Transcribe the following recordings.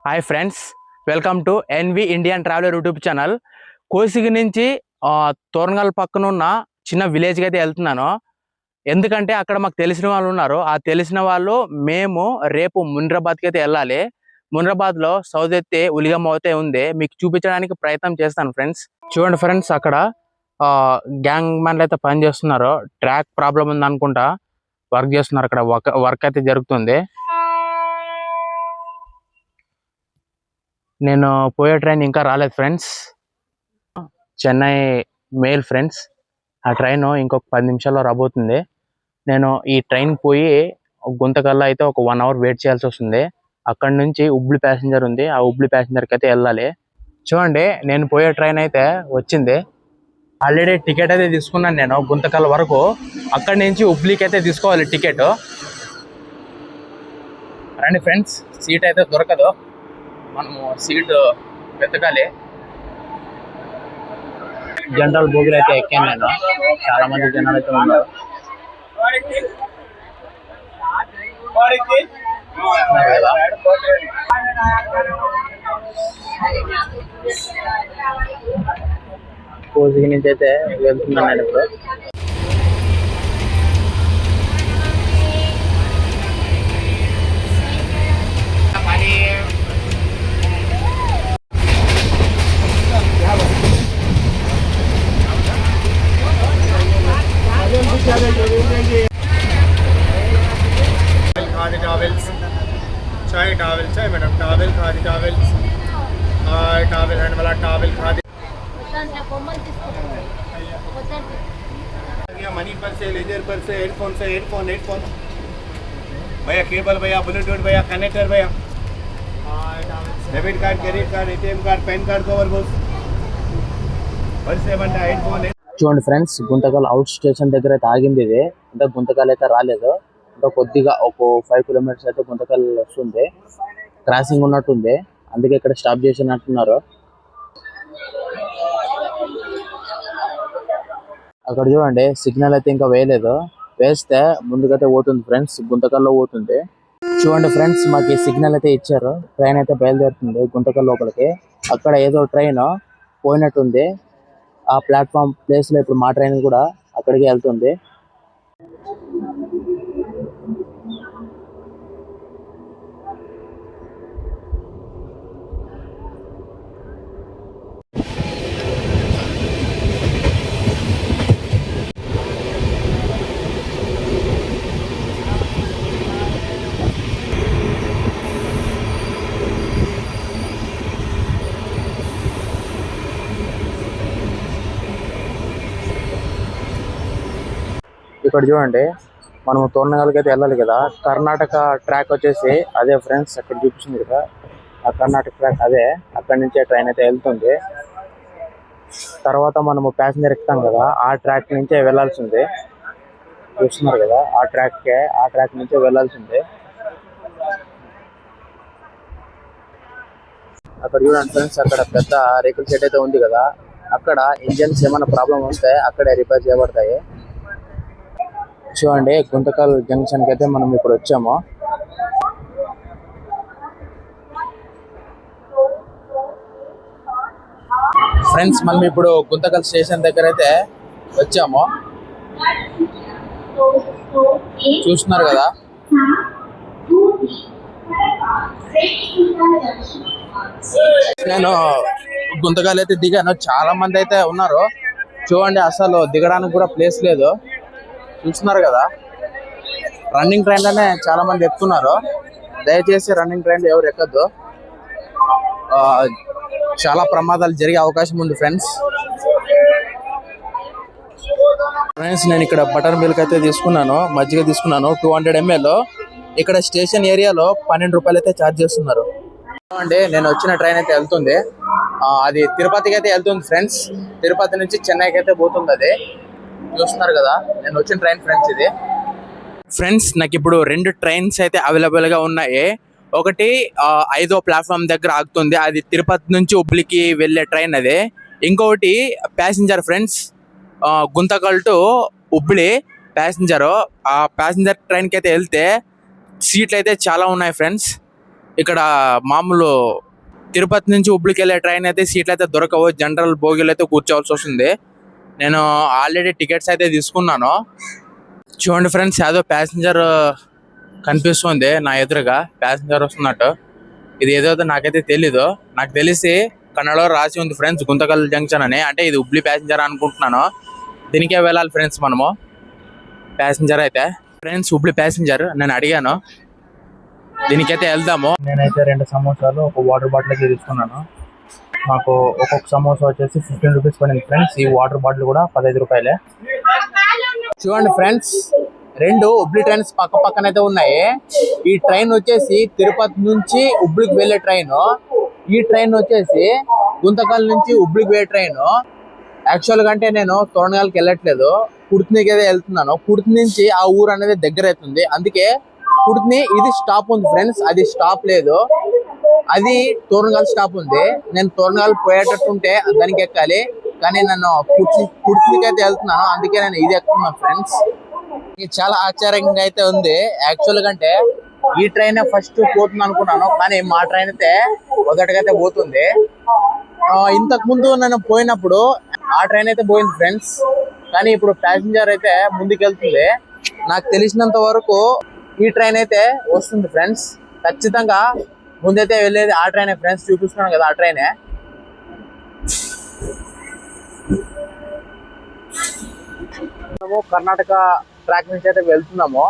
Hi friends, welcome to NV Indian traveller YouTube channel. Kosigi నుంచి తోరణగల్ పక్కన ఉన్న చిన్న విలేజ్కి అయితే వెళ్తున్నాను. ఎందుకంటే అక్కడ మాకు తెలిసిన వాళ్ళు ఉన్నారు. ఆ తెలిసిన వాళ్ళు మేము రేపు మున్రాబాద్కి అయితే వెళ్ళాలి. మున్రాబాద్లో సౌదెత్తి ఉలిగమ్మ అయితే ఉంది, మీకు చూపించడానికి ప్రయత్నం చేస్తాను ఫ్రెండ్స్. చూడండి ఫ్రెండ్స్, అక్కడ గ్యాంగ్ మ్యాన్లు అయితే పని చేస్తున్నారు. ట్రాక్ ప్రాబ్లం ఉంది అనుకుంటా, వర్క్ చేస్తున్నారు. అక్కడ వర్క్ అయితే జరుగుతుంది. నేను పోయే ట్రైన్ ఇంకా రాలేదు ఫ్రెండ్స్. Chennai mail friends. ఆ ట్రైన్ ఇంకొక 10 నిమిషాల్లో రాబోతుంది. నేను ఈ ట్రైన్ పోయి గుంతకల్లా అయితే ఒక 1 అవర్ వెయిట్ చేయాల్సి వస్తుంది. అక్కడ నుంచి హుబ్లీ ప్యాసింజర్ ఉంది, ఆ హుబ్లీ ప్యాసింజర్కి అయితే వెళ్ళాలి. చూడండి, నేను పోయే ట్రైన్ అయితే వచ్చింది. ఆల్రెడీ టికెట్ అయితే తీసుకున్నాను నేను గుంతకల్ వరకు. అక్కడి నుంచి హుబ్లీకి అయితే తీసుకోవాలి టికెట్. రండి ఫ్రెండ్స్, సీట్ అయితే దొరకదు, మనము సీట్ వెతకాలి. జనరల్ బోగిలు అయితే ఎక్కాను నేను. చాలా మంది జనాలు అయితే ఉన్నారు. కోసిగి నుంచి అయితే వెళ్తున్నాను నేను ఇప్పుడు. खादी टॉवेल्स, चाय टॉवेल, चाय madam towel, khadi towels, towel hand वाला टॉवेल खादी, मनी पर से, लेजर पर से, हेडफोन से, हेडफोन भैया, केबल भैया, ब्लूटूथ भैया, कनेक्टर भैया, debit card, credit card, ATM card, pan card cover box, purse बंटा, हेडफोन. చూడండి ఫ్రెండ్స్, గుంతకల్ అవుట్ స్టేషన్ దగ్గర అయితే ఆగింది ఇది. అంటే గుంతకల్ అయితే రాలేదు, ఇంకా కొద్దిగా ఒక 5 కిలోమీటర్స్ అయితే గుంతకల్ వస్తుంది. క్రాసింగ్ ఉన్నట్టుంది, అందుకే ఇక్కడ స్టాప్ చేసినట్టున్నారు. అక్కడ చూడండి, సిగ్నల్ అయితే ఇంకా వేయలేదు. వేస్తే ముందుకైతే పోతుంది ఫ్రెండ్స్, గుంతకల్లో పోతుంది. చూడండి ఫ్రెండ్స్, మాకు సిగ్నల్ అయితే ఇచ్చారు. ట్రైన్ అయితే బయలుదేరుతుంది గుంతకల్ లోపలికి. అక్కడ ఏదో ట్రైన్ పోయినట్టుంది. ఆ ప్లాట్ఫామ్ ప్లేస్ లో ఇప్పుడు మా ట్రైన్ కూడా అక్కడికి వెళ్తుంది. ఇక్కడ చూడండి, మనము తోరణగల్కి అయితే వెళ్ళాలి కదా. కర్ణాటక ట్రాక్ వచ్చేసి అదే ఫ్రెండ్స్, అక్కడ చూపిస్తుంది కదా, ఆ కర్ణాటక ట్రాక్ అదే. అక్కడి నుంచే ట్రైన్ అయితే వెళ్తుంది. తర్వాత మనము ప్యాసింజర్ ఎక్కుతాం కదా, ఆ ట్రాక్ నుంచే వెళ్ళాల్సిందే. చూస్తున్నారు కదా, ఆ ట్రాక్ నుంచే వెళ్ళాల్సిందే. అక్కడ చూడండి ఫ్రెండ్స్, అక్కడ పెద్ద రేకుల షెడ్ అయితే ఉంది కదా, అక్కడ ఇంజన్స్ ఏమైనా ప్రాబ్లం వస్తే అక్కడే రిపేర్ చేయబడతాయి. చూడండి, గుంతకల్ జంక్షన్ కి అయితే మనం ఇప్పుడు వచ్చాము. ఫ్రెండ్స్, మనం ఇప్పుడు గుంతకల్ స్టేషన్ దగ్గర అయితే వచ్చాము. చూస్తున్నారు కదా, నేను గుంతకల్ అయితే దిగాను. చాలా మంది అయితే ఉన్నారు. చూడండి, అసలు దిగడానికి కూడా ప్లేస్ లేదు. చూస్తున్నారు కదా, రన్నింగ్ ట్రైన్లోనే చాలా మంది ఎక్కుతున్నారు. దయచేసి రన్నింగ్ ట్రైన్లో ఎవరు ఎక్కద్దు, చాలా ప్రమాదాలు జరిగే అవకాశం ఉంది ఫ్రెండ్స్. నేను ఇక్కడ బటర్ మిల్క్ అయితే తీసుకున్నాను, మజ్జిగ తీసుకున్నాను 200 ml. ఇక్కడ స్టేషన్ ఏరియాలో 12 రూపాయలు అయితే ఛార్జ్ చేస్తున్నారు. అంటే నేను వచ్చిన ట్రైన్ అయితే వెళ్తుంది, అది తిరుపతికి అయితే వెళ్తుంది ఫ్రెండ్స్. తిరుపతి నుంచి చెన్నైకి అయితే పోతుంది అది. చూస్తున్నారు కదా, నేను వచ్చిన ట్రైన్ ఫ్రెండ్స్ ఇది. ఫ్రెండ్స్, నాకు ఇప్పుడు 2 ట్రైన్స్ అయితే అవైలబుల్ గా ఉన్నాయి. ఒకటి 5వ ప్లాట్ఫామ్ దగ్గర ఆగుతుంది, అది తిరుపతి నుంచి హుబ్లీకి వెళ్ళే ట్రైన్ అది. ఇంకొకటి passenger friends, Guntakal to Hubli passenger. ఆ ప్యాసింజర్ ట్రైన్కి అయితే వెళ్తే సీట్లు అయితే చాలా ఉన్నాయి ఫ్రెండ్స్. ఇక్కడ మామూలు తిరుపతి నుంచి హుబ్లీకి వెళ్ళే ట్రైన్ అయితే సీట్లు అయితే దొరకవు, జనరల్ బోగీలు అయితే కూర్చోవాల్సి వస్తుంది. నేను ఆల్రెడీ టికెట్స్ అయితే తీసుకున్నాను. చూడండి ఫ్రెండ్స్, ఏదో ప్యాసింజర్ కనిపిస్తుంది నా ఎదురుగా, ప్యాసింజర్ వస్తున్నట్టు. ఇది ఏదో నాకైతే తెలీదు. నాకు తెలిసి కన్నడలో రాసి ఉంది ఫ్రెండ్స్ గుంతకల్ జంక్షన్ అని, అంటే ఇది హుబ్లీ ప్యాసింజర్ అనుకుంటున్నాను. దీనికే వెళ్ళాలి ఫ్రెండ్స్ మనము. ప్యాసింజర్ అయితే ఫ్రెండ్స్ హుబ్లీ ప్యాసింజర్ నేను అడిగాను, దీనికైతే వెళ్దాము. నేనైతే 2 సమోసాలు, ఒక వాటర్ బాటిల్ అయితే తీసుకున్నాను. మాకు ఒక్కొక్క సమోసా వచ్చేసి 15 రూపీస్ పడింది ఫ్రెండ్స్. ఈ వాటర్ బాటిల్ కూడా 15 రూపాయలే. చూడండి ఫ్రెండ్స్, 2 హుబ్లీ ట్రైన్స్ పక్క పక్కనైతే ఉన్నాయి. ఈ ట్రైన్ వచ్చేసి తిరుపతి నుంచి హుబ్లీకి వెళ్ళే ట్రైన్. ఈ ట్రైన్ వచ్చేసి గుంతకల్ నుంచి హుబ్లీకి వెళ్ళే ట్రైన్. యాక్చువల్ గా అంటే నేను తోరణగాల్కి వెళ్ళట్లేదు, కుర్తినికి అయితే వెళ్తున్నాను. కుర్తి నుంచి ఆ ఊరు అనేది దగ్గర అవుతుంది, అందుకే కుర్తిని ఇది స్టాప్ ఉంది ఫ్రెండ్స్. అది స్టాప్ లేదు, అది తోరణగాల్ స్టాప్ ఉంది. నేను తోరణగాల్ పోయేటట్టుంటే దానికి ఎక్కాలి, కానీ నన్ను కుర్తికి అయితే వెళ్తున్నాను, అందుకే నేను ఇది ఎక్కుతున్నాను ఫ్రెండ్స్. ఇది చాలా ఆశ్చర్యంగా అయితే ఉంది. యాక్చువల్ గా అంటే ఈ ట్రైన్ ఫస్ట్ పోతుంది అనుకున్నాను, కానీ మా ట్రైన్ అయితే మొదటిగా పోతుంది. ఇంతకు ముందు నేను పోయినప్పుడు ఆ ట్రైన్ అయితే పోయింది ఫ్రెండ్స్, కానీ ఇప్పుడు ప్యాసింజర్ అయితే ముందుకు వెళ్తుంది. నాకు తెలిసినంత వరకు ఈ ట్రైన్ అయితే వస్తుంది ఫ్రెండ్స్. ఖచ్చితంగా ముందైతే వెళ్ళేది ఆ ట్రైనే ఫ్రెండ్స్, చూపిస్తున్నాను కదా ఆ ట్రైనే. కర్ణాటక ట్రాక్ నుంచి అయితే వెళ్తున్నాము.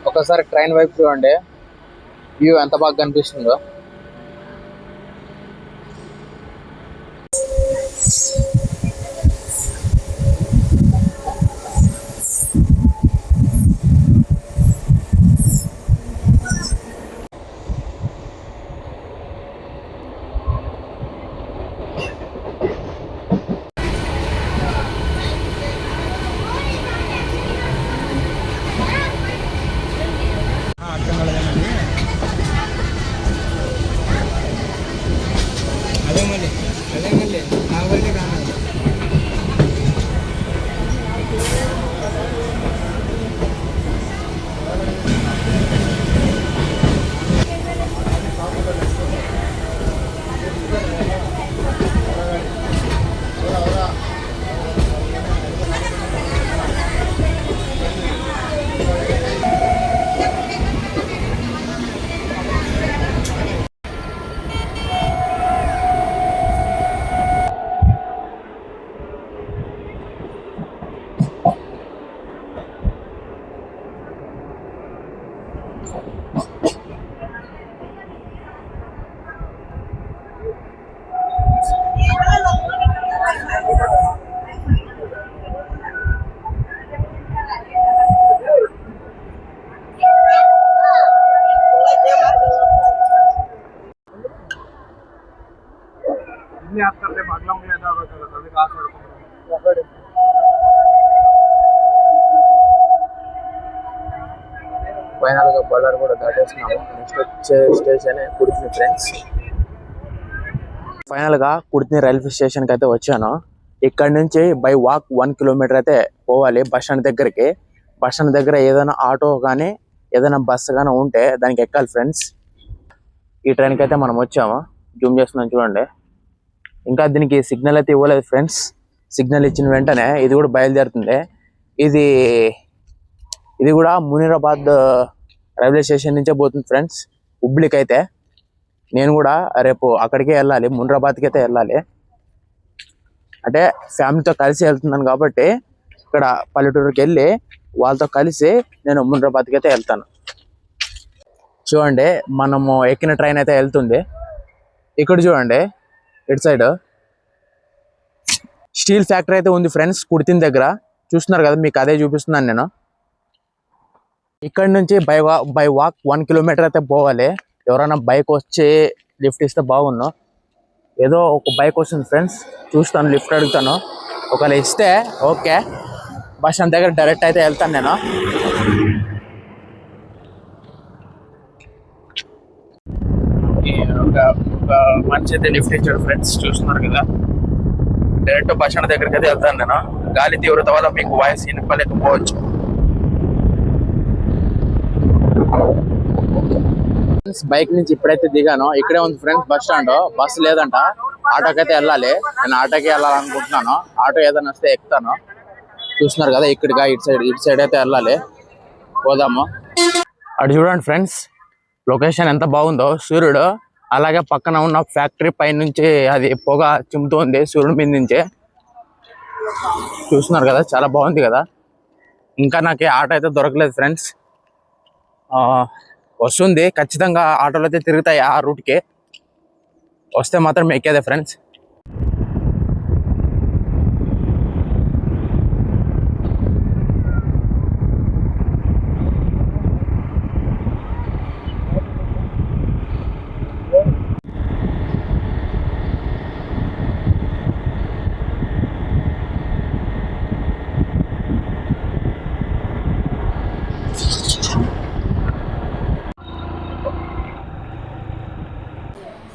ఒకసారి ట్రైన్ వైపు చూడండి, వ్యూ ఎంత బాగా కనిపిస్తుందో. ఫైనల్ గా బళ్ళారి కూడా దాటేస్తున్నాము. నెక్స్ట్ వచ్చే స్టేషన్ కుర్తిని ఫ్రెండ్స్. ఫైనల్ గా కుర్తిని రైల్వే స్టేషన్ కి అయితే వచ్చాను. ఇక్కడ నుంచి బై వాక్ 1 కిలోమీటర్ అయితే పోవాలి బస్ స్టాండ్ దగ్గరికి. బస్ స్టాండ్ దగ్గర ఏదైనా ఆటో కానీ ఏదైనా బస్సు కానీ ఉంటే దానికి ఎక్కాలి ఫ్రెండ్స్. ఈ ట్రైన్కి అయితే మనం వచ్చాము, జూమ్ చేస్తున్నాం చూడండి. ఇంకా దీనికి సిగ్నల్ అయితే ఇవ్వలేదు ఫ్రెండ్స్. సిగ్నల్ ఇచ్చిన వెంటనే ఇది కూడా బయలుదేరుతుంది. ఇది కూడా మునీరాబాద్ రైల్వే స్టేషన్ నుంచే పోతుంది ఫ్రెండ్స్ హుబ్లీకి అయితే. నేను కూడా రేపు అక్కడికే వెళ్ళాలి, మునీరాబాద్కి అయితే వెళ్ళాలి. అంటే ఫ్యామిలీతో కలిసి వెళ్తున్నాను కాబట్టి ఇక్కడ పల్లెటూరుకి వెళ్ళి వాళ్ళతో కలిసి నేను మునీరాబాద్కి అయితే వెళ్తాను. చూడండి, మనము ఎక్కిన ట్రైన్ అయితే వెళ్తుంది. ఇక్కడ చూడండి, ఇటు సైడ్ స్టీల్ ఫ్యాక్టరీ అయితే ఉంది ఫ్రెండ్స్ కుర్తిన్ దగ్గర. చూస్తున్నారు కదా, మీకు అదే చూపిస్తున్నాను నేను. ఇక్కడ నుంచి బై వాక్ 1 కిలోమీటర్ అయితే పోవాలి. ఎవరైనా బైక్ వచ్చి లిఫ్ట్ ఇస్తే బాగున్నాను. ఏదో ఒక బైక్ వస్తుంది ఫ్రెండ్స్, చూస్తాను, లిఫ్ట్ అడుగుతాను. ఒకవేళ ఇస్తే ఓకే, బస్ స్టాండ్ దగ్గర డైరెక్ట్ అయితే వెళ్తాను నేను. ఒక మనిషి అయితే లిఫ్ట్ ఇచ్చాడు ఫ్రెండ్స్, చూస్తున్నారు కదా. డైరెక్ట్ బస్ స్టాండ్ దగ్గరికి అయితే వెళ్తాను నేను. గాలి తీవ్రత వల్ల మీకు వాయిస్ వినపలేకపోవచ్చు. బైక్ నుంచి ఇప్పుడైతే దిగాను. ఇక్కడే ఉంది ఫ్రెండ్స్ బస్ స్టాండ్. బస్సు లేదంట, ఆటోకి అయితే వెళ్ళాలి. నేను ఆటోకి వెళ్ళాలనుకుంటున్నాను. ఆటో ఏదైనా వస్తే ఎక్కుతాను. చూస్తున్నారు కదా, ఇక్కడిగా ఇటు సైడ్ అయితే వెళ్ళాలి. పోదాము. అటు చూడండి ఫ్రెండ్స్, లొకేషన్ ఎంత బాగుందో. సూర్యుడు అలాగే పక్కన ఉన్న ఫ్యాక్టరీ పై నుంచి అది పొగ చిమ్ముతుంది సూర్యుడి మీద నుంచి. చూస్తున్నారు కదా, చాలా బాగుంది కదా. ఇంకా నాకు ఆటో అయితే దొరకలేదు ఫ్రెండ్స్. వస్తుంది ఖచ్చితంగా, ఆటోలు అయితే తిరుగుతాయి ఆ రూట్కి. వస్తే మాత్రం ఎక్కేదే ఫ్రెండ్స్.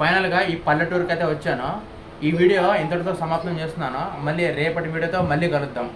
ఫైనల్గా ఈ పల్లెటూరుకి అయితే వచ్చాను. ఈ వీడియో ఇంతటితో సమాప్తం చేస్తున్నాను. మళ్ళీ రేపటి వీడియోతో మళ్ళీ కలుద్దాం.